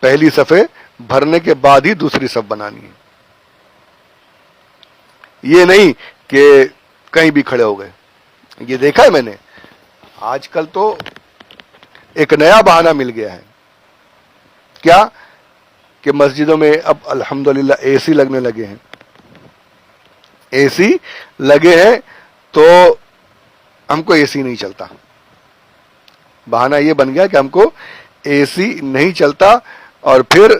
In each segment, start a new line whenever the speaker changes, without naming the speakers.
پہلی صفیں بھرنے کے بعد ہی دوسری صف بنانی ہے. یہ نہیں کہ کہیں بھی کھڑے ہو گئے. یہ دیکھا ہے میں نے. آج کل تو ایک نیا بہانہ مل گیا ہے. کیا کہ مسجدوں میں اب الحمدللہ اے سی لگنے لگے ہیں. اے سی لگے ہیں تو ہم کو اے سی نہیں چلتا. بہانہ یہ بن گیا کہ ہم کو اے سی نہیں چلتا. اور پھر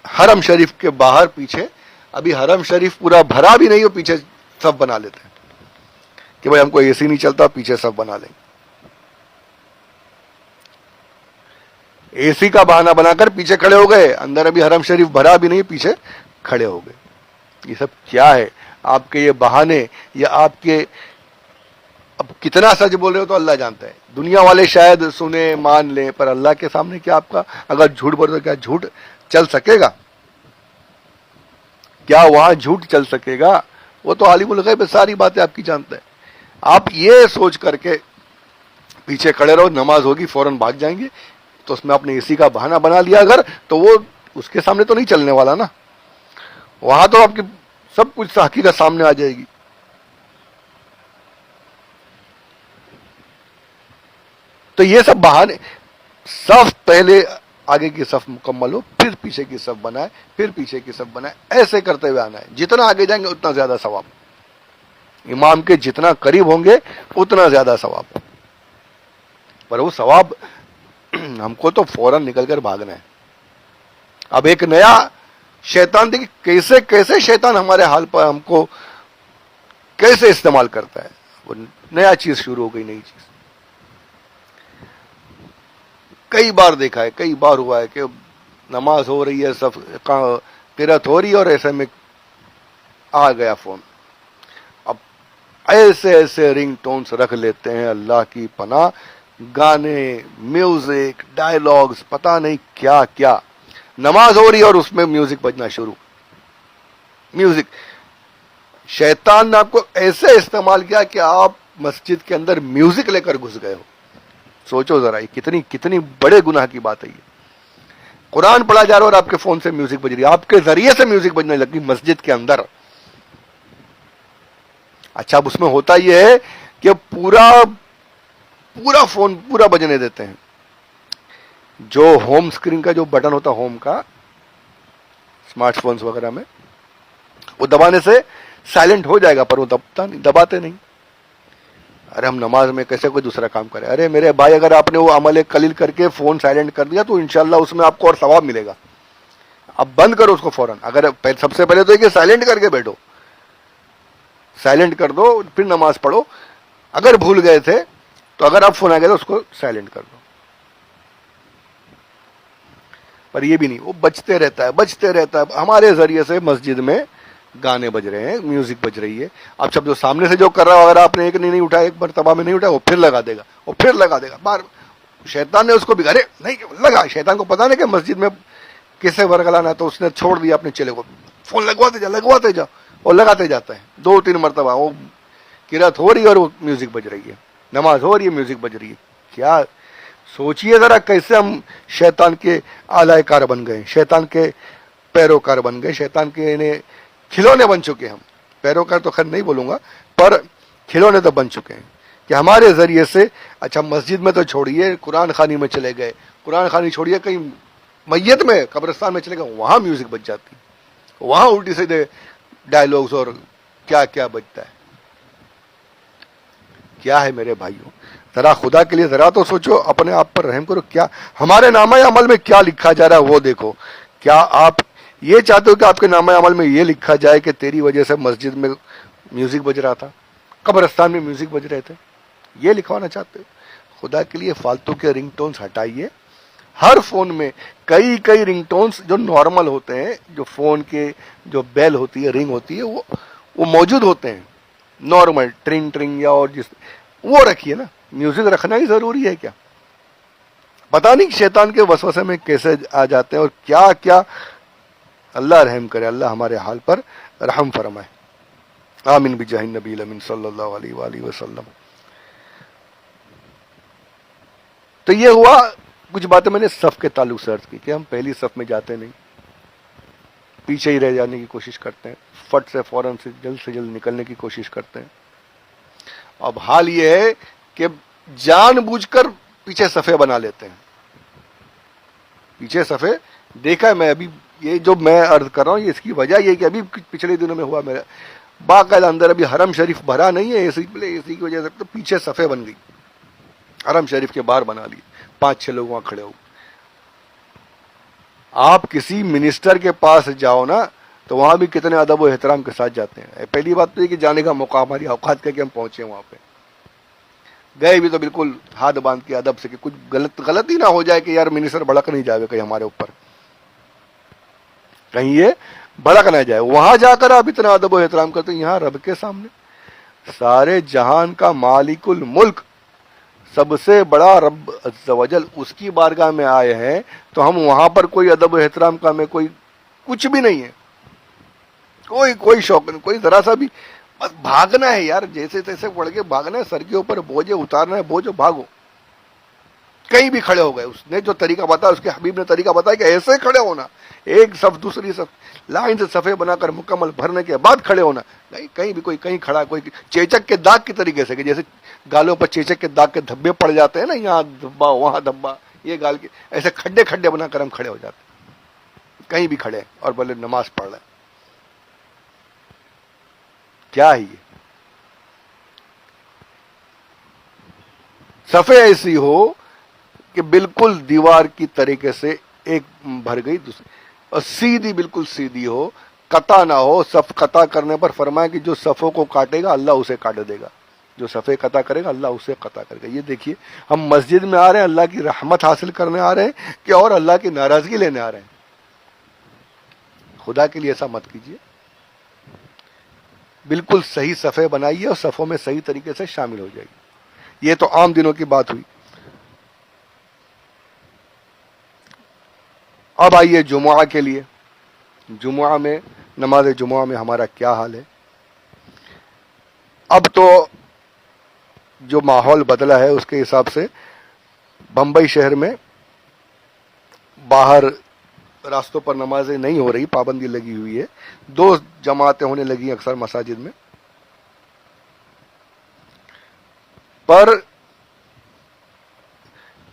حرم شریف کے باہر پیچھے، ابھی حرم شریف پورا بھرا بھی نہیں ہو، پیچھے صف بنا لیتے ہیں کہ بھائی ہم کو اے سی نہیں چلتا، پیچھے صف بنا لیں. اے سی کا بہانہ بنا کر پیچھے کھڑے ہو گئے، اندر ابھی حرم شریف بھرا بھی نہیں، پیچھے کھڑے ہو گئے. یہ سب کیا ہے؟ آپ کے یہ بہانے، یا آپ کے اب کتنا سچ بول رہے ہو تو اللہ جانتا ہے. دنیا والے شاید سنیں مان لیں، پر اللہ کے سامنے کیا آپ کا اگر جھوٹ بول رہے تو کیا جھوٹ چل سکے گا؟ کیا وہاں جھوٹ چل سکے گا؟ وہ تو عالم الغیب ساری باتیں آپ کی جانتا ہے. آپ یہ سوچ کر کے پیچھے کھڑے رہو، نماز ہوگی فوراً بھاگ جائیں گے، تو اس میں آپ نے اسی کا بہانہ بنا لیا اگر، تو وہ اس کے سامنے تو نہیں چلنے والا نا. وہاں تو آپ کی سب کچھ حقیقت سامنے آ جائے گی. تو یہ سب بہانے. صف پہلے آگے کی صف مکمل ہو، پھر پیچھے کی صف بنائے، پھر پیچھے کی صف بنائے، ایسے کرتے ہوئے آنا ہے. جتنا آگے جائیں گے اتنا زیادہ ثواب. امام کے جتنا قریب ہوں گے اتنا زیادہ ثواب. پر وہ ثواب ہم کو تو فوراً نکل کر بھاگنا ہے. اب ایک نیا شیطان، دیکھیں کیسے کیسے شیطان ہمارے حال پر ہم کو کیسے استعمال کرتا ہے. وہ نیا چیز شروع ہو گئی، نئی چیز. کئی بار دیکھا ہے، کئی بار ہوا ہے کہ نماز ہو رہی ہے، صف قرات ہو رہی ہے، اور ایسے میں آ گیا فون. اب ایسے ایسے رنگ ٹونز رکھ لیتے ہیں، اللہ کی پناہ، گانے، میوزک، ڈائلاگز، پتہ نہیں کیا کیا. نماز ہو رہی ہے اور اس میں میوزک بجنا شروع. میوزک. شیطان نے آپ کو ایسے استعمال کیا کہ آپ مسجد کے اندر میوزک لے کر گھس گئے ہو. سوچو ذرا، یہ کتنی کتنی بڑے گناہ کی بات ہے. یہ قرآن پڑھا جا رہا ہے اور آپ کے فون سے میوزک بج رہی ہے، آپ کے ذریعے سے میوزک بجنے لگی مسجد کے اندر. اچھا، اب اس میں ہوتا یہ ہے کہ پورا فون پورا بجنے دیتے ہیں. جو ہوم اسکرین کا جو بٹن ہوتا ہے ہوم کا اسمارٹ فونز وغیرہ میں، وہ دبانے سے سائلنٹ ہو جائے گا، پر وہ دباتے نہیں. ارے ہم نماز میں کیسے کوئی دوسرا کام کرے؟ ارے میرے بھائی، اگر آپ نے وہ عمل قلیل کر کے فون سائلنٹ کر دیا تو انشاءاللہ اس میں آپ کو اور ثواب ملے گا. اب بند کرو اس کو فوراً. اگر سب سے پہلے تو یہ سائلنٹ کر کے بیٹھو، سائلنٹ کر دو، پھر نماز پڑھو. اگر بھول گئے تھے تو اگر آپ فون آ گیا تو اس کو سائلنٹ کر دو. پر یہ بھی نہیں، وہ بجتے رہتا ہے. ہمارے ذریعے سے مسجد میں گانے بج رہے ہیں، میوزک بج رہی ہے. اب سب جو سامنے سے جو کر رہا ہو، اگر آپ نے ایک نہیں اٹھایا، ایک مرتبہ میں نہیں اٹھایا، وہ پھر لگا دے گا. بار شیطان نے اس کو بگاڑے نہیں لگا. شیطان کو پتا نہیں کہ مسجد میں کیسے ورگلانا، تو اس نے چھوڑ دیا اپنے چلے کو. فون لگواتے جا اور لگاتے جاتا ہے 2-3 مرتبہ. وہ قرات ہو رہی ہے اور وہ میوزک بج رہی ہے، نماز ہو رہی ہے، میوزک بج رہی ہے. کیا سوچئے ذرا، کیسے ہم شیطان کے آلائے کار بن گئے، شیطان کے پیروکار بن گئے، شیطان کے کھلونے بن چکے ہم. پیروکار تو خیر نہیں بولوں گا، پر کھلونے تو بن چکے ہیں کہ ہمارے ذریعے سے. اچھا، مسجد میں تو چھوڑیے، قرآن خوانی میں چلے گئے، قرآن خوانی چھوڑیے، کہیں میت میں قبرستان میں چلے گئے، وہاں میوزک بج جاتی، وہاں الٹی سیدھے ڈائلاگز اور کیا کیا بجتا ہے. کیا ہے میرے بھائیوں؟ ذرا خدا کے لیے ذرا تو سوچو، اپنے آپ پر رحم کرو. کیا ہمارے نامہ عمل میں کیا لکھا جا رہا ہے وہ دیکھو. کیا آپ یہ چاہتے ہو کہ آپ کے نامہ عمل میں یہ لکھا جائے کہ تیری وجہ سے مسجد میں میوزک بج رہا تھا، قبرستان میں میوزک بج رہے تھے؟ یہ لکھوانا چاہتے ہو؟ خدا کے لیے فالتو کے رنگ ٹونز ہٹائیے. ہر فون میں کئی رنگ ٹونز جو نارمل ہوتے ہیں، جو فون کے جو بیل ہوتی ہے، رنگ ہوتی ہے، وہ موجود ہوتے ہیں نارمل، ٹرنگ یا اور وہ رکھیے نا. میوزک رکھنا ہی ضروری ہے کیا؟ پتہ نہیں شیطان کے وسوسے میں کیسے آ جاتے ہیں اور کیا کیا. اللہ رحم کرے، اللہ ہمارے حال پر رحم فرمائے. آمین بجاہ النبی الامین صلی اللہ علیہ وآلہ وسلم. تو یہ ہوا کچھ باتیں میں نے صف کے تعلق سے عرض کی کہ ہم پہلی صف میں جاتے نہیں، پیچھے ہی رہ جانے کی کوشش کرتے ہیں، فٹ سے فوراً سے جلد نکلنے کی کوشش کرتے ہیں. اب حال یہ ہے کہ جان بوجھ کر پیچھے صفے بنا لیتے ہیں. پیچھے صفے دیکھا ہے میں ابھی، یہ جو میں عرض کر رہا ہوں اس کی وجہ یہ کہ ابھی پچھلے دنوں میں ہوا میرا باقاعدہ اندر ابھی حرم شریف بھرا نہیں ہے اسی کی وجہ سے، تو پیچھے صفے بن گئی، حرم شریف کے باہر بنا لی، 5-6 لوگ وہاں کھڑے ہو. آپ کسی منسٹر کے پاس جاؤ نا تو وہاں بھی کتنے ادب و احترام کے ساتھ جاتے ہیں. پہلی بات تو یہ کہ جانے کا موقع ہماری اوقات کا کہ ہم پہنچے وہاں پہ، گئے بھی تو بالکل ہاتھ باندھ کے ادب سے کہ کچھ غلطی نہ ہو جائے کہ یار منسٹر بھڑک نہیں جائے کہیں ہمارے اوپر، کہیں یہ بھڑک نہ جائے. وہاں جا کر آپ اتنا ادب و احترام کرتے ہیں. یہاں رب کے سامنے سارے جہان کا مالک الملک، سب سے بڑا رب عز و جل، اس کی بارگاہ میں آئے ہیں تو ہم وہاں پر کوئی ادب و احترام کا ہمیں کوئی کچھ بھی نہیں ہے، کوئی شوق نہیں، کوئی ذرا سا بھی. بس بھاگنا ہے یار، جیسے تیسے پڑھ کے بھاگنا ہے، سر کے اوپر بوجھے اتارنا ہے، بوجھو بھاگو. کہیں بھی کھڑے ہو گئے، اس نے جو طریقہ بتایا، اس کے حبیب نے طریقہ بتایا کہ ایسے کھڑے ہونا، ایک صف دوسری صف لائن سے صفے بنا کر مکمل بھرنے کے بعد کھڑے ہونا. نہیں کہیں بھی کوئی کہیں کھڑا، کوئی چیچک کے داغ کی طریقے سے، کہ جیسے گالوں پر چیچک کے داغ کے دھبے پڑ جاتے ہیں نا، یہاں دھبا وہاں دھبا، یہ گال کے ایسے کھڈے بنا کر ہم کھڑے ہو جاتے ہیں. کہیں بھی کھڑے اور بولے نماز پڑھ رہے ہیں. کیا ہے یہ؟ صفے ایسی ہو کہ بالکل دیوار کی طریقے سے ایک بھر گئی دوسری، اور سیدھی بالکل سیدھی ہو، قطع نہ ہو. صف قطع کرنے پر فرمایا کہ جو صفوں کو کاٹے گا اللہ اسے کاٹ دے گا، جو صفے قطع کرے گا اللہ اسے قطع کرے گا. یہ دیکھیے ہم مسجد میں آ رہے ہیں اللہ کی رحمت حاصل کرنے آ رہے ہیں کہ اور اللہ کی ناراضگی لینے آ رہے ہیں. خدا کے لیے ایسا مت کیجیے. بالکل صحیح صفے بنائیے اور صفوں میں صحیح طریقے سے شامل ہو جائیے. یہ تو عام دنوں کی بات ہوئی. اب آئیے جمعہ کے لیے. جمعہ میں، نماز جمعہ میں ہمارا کیا حال ہے؟ اب تو جو ماحول بدلا ہے اس کے حساب سے بمبئی شہر میں باہر راستوں پر نمازیں نہیں ہو رہی، پابندی لگی ہوئی ہے. 2 جماعتیں ہونے لگی ہیں اکثر مساجد میں. پر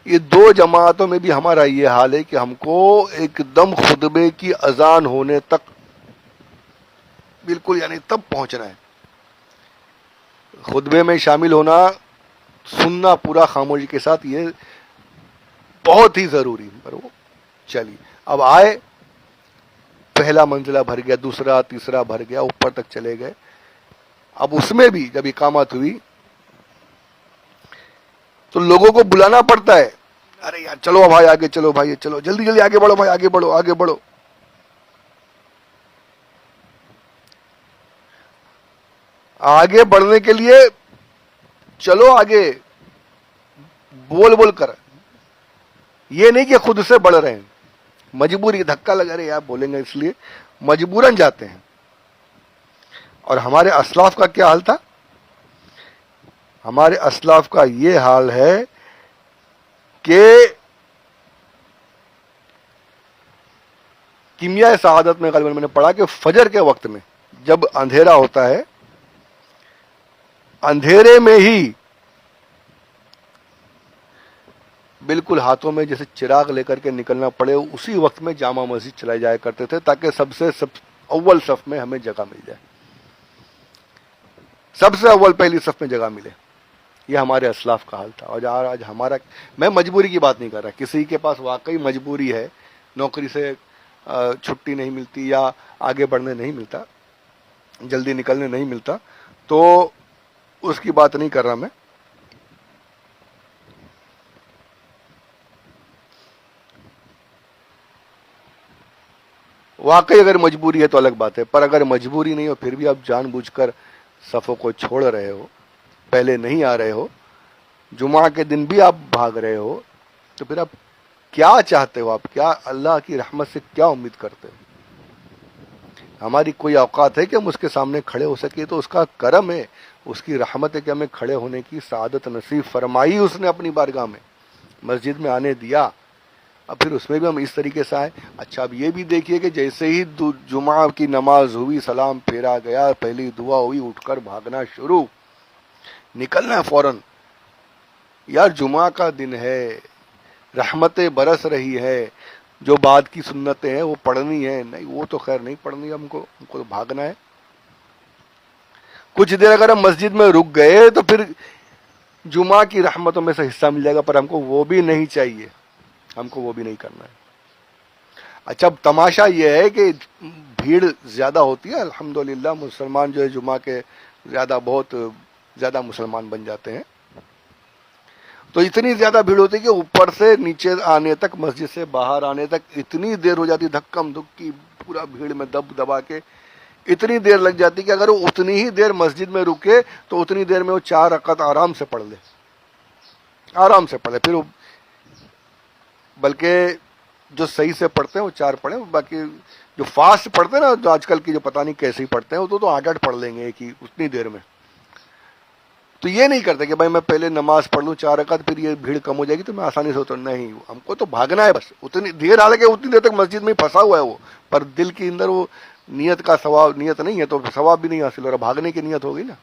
یہ 2 جماعتوں میں بھی ہمارا یہ حال ہے کہ ہم کو ایک دم خطبے کی اذان ہونے تک بالکل یعنی تب پہنچنا ہے. خطبے میں شامل ہونا، سننا پورا خاموشی کے ساتھ، یہ بہت ہی ضروری. پر وہ چلیے اب آئے، پہلا منزلہ بھر گیا، دوسرا تیسرا بھر گیا، اوپر تک چلے گئے. اب اس میں بھی جب اقامت ہوئی تو لوگوں کو بلانا پڑتا ہے، ارے یار چلو بھائی آگے، چلو بھائی چلو، جلدی جلدی آگے بڑھو بھائی، آگے بڑھو آگے بڑھو. آگے بڑھنے کے لیے چلو آگے بول بول کر، یہ نہیں کہ خود سے بڑھ رہے ہیں، مجبوری، دھکا لگا رہے آپ بولیں گے اس لیے مجبوراً جاتے ہیں. اور ہمارے اسلاف کا کیا حال تھا؟ ہمارے اسلاف کا یہ حال ہے کہ کیمیائے سعادت میں غالباً میں نے پڑھا کہ فجر کے وقت میں جب اندھیرا ہوتا ہے، اندھیرے میں ہی بالکل ہاتھوں میں جیسے چراغ لے کر کے نکلنا پڑے، اسی وقت میں جامع مسجد چلائے جایا کرتے تھے تاکہ سب اول صف میں ہمیں جگہ مل جائے، سب سے اول پہلی صف میں جگہ ملے. یہ ہمارے اسلاف کا حال تھا. اور آج ہمارا، میں مجبوری کی بات نہیں کر رہا، کسی کے پاس واقعی مجبوری ہے، نوکری سے چھٹی نہیں ملتی یا آگے بڑھنے نہیں ملتا، جلدی نکلنے نہیں ملتا، تو اس کی بات نہیں کر رہا میں. واقعی اگر مجبوری ہے تو الگ بات ہے، پر اگر مجبوری نہیں ہو پھر بھی آپ جان بوجھ کر صفوں کو چھوڑ رہے ہو، پہلے نہیں آ رہے ہو، جمعہ کے دن بھی آپ بھاگ رہے ہو، تو پھر آپ کیا چاہتے ہو؟ آپ کیا اللہ کی رحمت سے کیا امید کرتے ہو؟ ہماری کوئی اوقات ہے کہ ہم اس کے سامنے کھڑے ہو سکے؟ تو اس کا کرم ہے، اس کی رحمت ہے کہ ہمیں کھڑے ہونے کی سعادت نصیب فرمائی. اس نے اپنی بارگاہ میں مسجد میں آنے دیا. اب پھر اس میں بھی ہم اس طریقے سے آئے. اچھا اب یہ بھی دیکھیے کہ جیسے ہی جمعہ کی نماز ہوئی, سلام پھیرا گیا, پہلی دعا ہوئی, اٹھ کر بھاگنا شروع, نکلنا ہے فوراً. یار جمعہ کا دن ہے, رحمتیں برس رہی ہے, جو بعد کی سنتیں ہیں وہ پڑھنی ہے. نہیں وہ تو خیر نہیں پڑھنی, ہم کو تو بھاگنا ہے. کچھ دیر اگر ہم مسجد میں رک گئے تو پھر جمعہ کی رحمتوں میں سے حصہ مل جائے گا, پر ہم کو وہ بھی نہیں چاہیے, ہم کو وہ بھی نہیں کرنا ہے. اچھا اب تماشا یہ ہے کہ بھیڑ زیادہ ہوتی ہے, الحمدللہ مسلمان جو ہے جمعہ کے بہت زیادہ مسلمان بن جاتے ہیں, تو اتنی زیادہ بھیڑ ہوتی ہے کہ اوپر سے نیچے آنے تک, مسجد سے باہر آنے تک اتنی دیر ہو جاتی, دھکم دھکی پورا بھیڑ میں دب دبا کے اتنی دیر لگ جاتی کہ اگر وہ اتنی ہی دیر مسجد میں رکے تو اتنی دیر میں وہ 4 رکعت آرام سے پڑھ لے, آرام سے پڑھے. پھر بلکہ جو صحیح سے پڑھتے ہیں وہ 4 پڑھیں, باقی جو فاسٹ پڑھتے ہیں نا, جو آج کل کی جو پتہ نہیں کیسے ہی پڑھتے ہیں, وہ تو 8 پڑھ لیں گے ایک ہی اتنی دیر میں. تو یہ نہیں کرتے کہ بھائی میں پہلے نماز پڑھ لوں 4 رکعت, پھر یہ بھیڑ کم ہو جائے گی تو میں آسانی سے اتر. نہیں, ہم کو تو بھاگنا ہے بس اتنی دیر, حالانکہ اتنی دیر تک مسجد میں پھنسا ہوا ہے وہ, پر دل کے اندر وہ نیت کا ثواب, نیت نہیں ہے تو ثواب بھی نہیں حاصل ہو رہا. بھاگنے کی نیت ہوگی نا,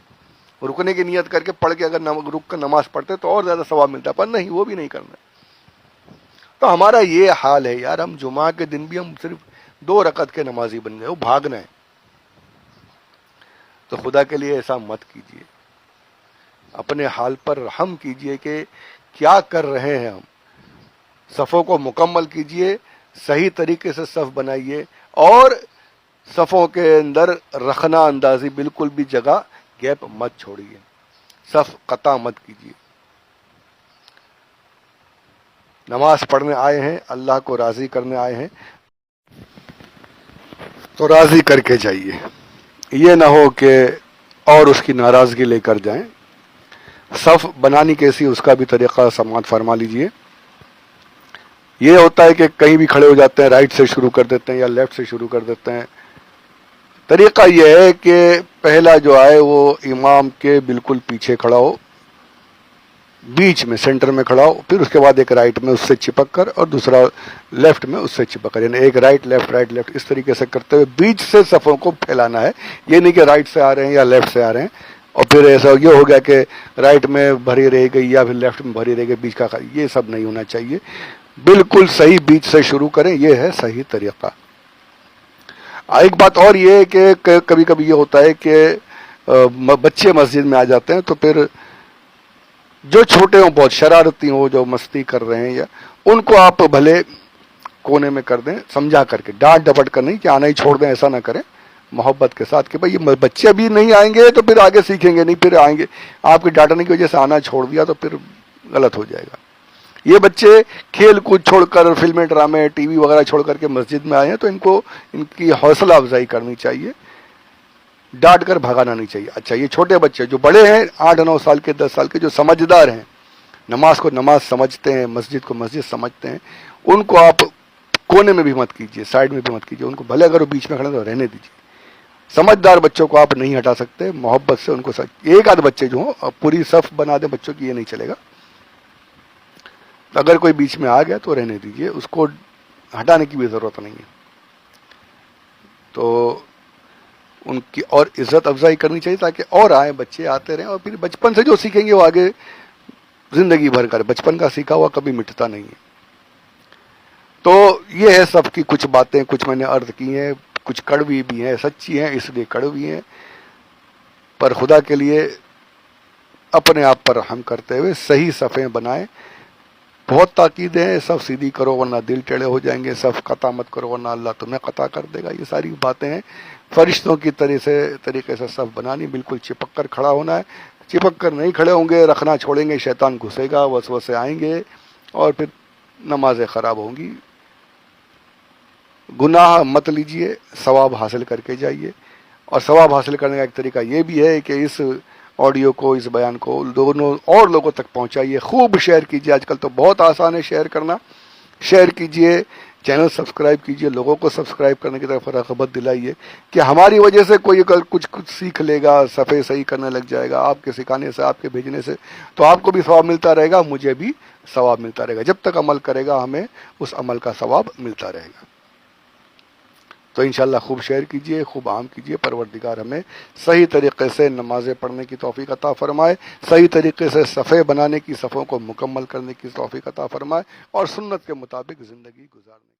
رکنے کی نیت کر کے پڑھ کے اگر رک کر نماز پڑھتے تو اور زیادہ ثواب ملتا, پر نہیں وہ بھی نہیں کرنا. تو ہمارا یہ حال ہے یار, ہم جمعہ کے دن بھی ہم صرف 2 رکعت کے نمازی بن گئے, وہ بھاگنا ہے. تو خدا کے لیے ایسا مت کیجیے, اپنے حال پر رحم کیجیے کہ کیا کر رہے ہیں ہم. صفوں کو مکمل کیجیے, صحیح طریقے سے صف بنائیے, اور صفوں کے اندر رخنا اندازی, بالکل بھی جگہ گیپ مت چھوڑیے, صف قطع مت کیجیے. نماز پڑھنے آئے ہیں, اللہ کو راضی کرنے آئے ہیں, تو راضی کر کے جائیے. یہ نہ ہو کہ اور اس کی ناراضگی لے کر جائیں. صف بنانی کیسی اس کا بھی طریقہ سماعت فرما لیجئے. یہ ہوتا ہے کہ کہیں بھی کھڑے ہو جاتے ہیں, رائٹ سے شروع کر دیتے ہیں یا لیفٹ سے شروع کر دیتے ہیں. طریقہ یہ ہے کہ پہلا جو آئے وہ امام کے بالکل پیچھے کھڑا ہو, بیچ میں سینٹر میں کھڑا ہو, پھر اس کے بعد ایک رائٹ میں اس سے چپک کر اور دوسرا لیفٹ میں اس سے چپک کر, یعنی ایک رائٹ لیفٹ اس طریقے سے کرتے ہوئے بیچ سے صفوں کو پھیلانا ہے. یہ نہیں کہ رائٹ سے آ رہے ہیں یا لیفٹ سے آ رہے ہیں اور پھر ایسا یہ ہو گیا کہ رائٹ میں بھری رہ گئی یا پھر لیفٹ میں بھری رہ گئی, بیچ کا یہ سب نہیں ہونا چاہیے. بالکل صحیح بیچ سے شروع کریں, یہ ہے صحیح طریقہ. ایک بات اور یہ ہے کہ کبھی کبھی یہ ہوتا ہے کہ بچے مسجد میں آ جاتے ہیں, تو پھر جو چھوٹے ہوں, بہت شرارتی ہوں, جو مستی کر رہے ہیں, یا ان کو آپ بھلے کونے میں کر دیں, سمجھا کر کے, ڈانٹ ڈپٹ کر نہیں کہ آنا ہی چھوڑ دیں, ایسا نہ کریں, محبت کے ساتھ کہ بھائی یہ بچے ابھی نہیں آئیں گے تو پھر آگے سیکھیں گے نہیں, پھر آئیں گے. آپ کے ڈانٹنے کی وجہ سے آنا چھوڑ دیا تو پھر غلط ہو جائے گا. یہ بچے کھیل کود چھوڑ کر, فلمیں ڈرامے ٹی وی وغیرہ چھوڑ کر کے مسجد میں آئے ہیں, تو ان کی حوصلہ افزائی کرنی چاہیے, ڈانٹ کر بھگانا نہیں چاہیے. اچھا یہ چھوٹے بچے جو بڑے ہیں 8-9 سال کے 10 سال کے, جو سمجھدار ہیں, نماز کو نماز سمجھتے ہیں, مسجد کو مسجد سمجھتے ہیں, ان کو آپ کونے میں بھی مت کیجیے, سائڈ میں بھی مت کیجیے. ان کو بھلے اگر وہ بیچ میں کھڑے تو رہنے دیجیے. سمجھدار بچوں کو آپ نہیں ہٹا سکتے, محبت سے ان کو ایک آدھ بچے جو ہوں پوری صف بنا دیں بچوں کی, یہ نہیں چلے گا. اگر کوئی بیچ میں آ گیا تو رہنے دیجیے, اس کو ہٹانے کی بھی ضرورت نہیں ہے. تو ان کی اور عزت افزائی کرنی چاہیے تاکہ اور آئیں, بچے آتے رہیں, اور پھر بچپن سے جو سیکھیں گے وہ آگے زندگی بھر کر, بچپن کا سیکھا ہوا کبھی مٹتا نہیں ہے. تو یہ ہے سب کی کچھ باتیں, کچھ میں نے عرض کی ہیں, کچھ کڑوی بھی ہیں, سچی ہیں اس لیے کڑوی ہیں, پر خدا کے لیے اپنے آپ پر رحم کرتے ہوئے صحیح صفیں بنائیں. بہت تاکید ہے, سب سیدھی کرو ورنہ دل ٹیڑے ہو جائیں گے, سب قطع مت کرو ورنہ اللہ تمہیں قطع کر دے گا. یہ ساری باتیں ہیں. فرشتوں کی طریقے سے صف بنانی, بالکل چپک کر کھڑا ہونا ہے. چپک کر نہیں کھڑے ہوں گے, رکھنا چھوڑیں گے, شیطان گھسے گا, وسوسے آئیں گے اور پھر نمازیں خراب ہوں گی. گناہ مت لیجئے, ثواب حاصل کر کے جائیے. اور ثواب حاصل کرنے کا ایک طریقہ یہ بھی ہے کہ اس آڈیو کو, اس بیان کو دونوں اور لوگوں تک پہنچائیے, خوب شیئر کیجیے. آج کل تو بہت آسان ہے شیئر کرنا, شیئر کیجیے. چینل سبسکرائب کیجئے، لوگوں کو سبسکرائب کرنے کی طرف رغبت دلائیے کہ ہماری وجہ سے کوئی کل کچھ سیکھ لے گا، صفحے صحیح کرنے لگ جائے گا، آپ کے سکھانے سے، آپ کے بھیجنے سے، تو آپ کو بھی ثواب ملتا رہے گا، مجھے بھی ثواب ملتا رہے گا۔ جب تک عمل کرے گا ہمیں اس عمل کا ثواب ملتا رہے گا۔ تو انشاءاللہ خوب شیئر کیجئے، خوب عام کیجئے۔ پروردگار ہمیں صحیح طریقے سے نمازیں پڑھنے کی توفیق عطا فرمائے، صحیح طریقے سے صفحے بنانے کی، صفوں کو مکمل کرنے کی توفیق عطا فرمائے، اور سنت کے مطابق زندگی گزارنے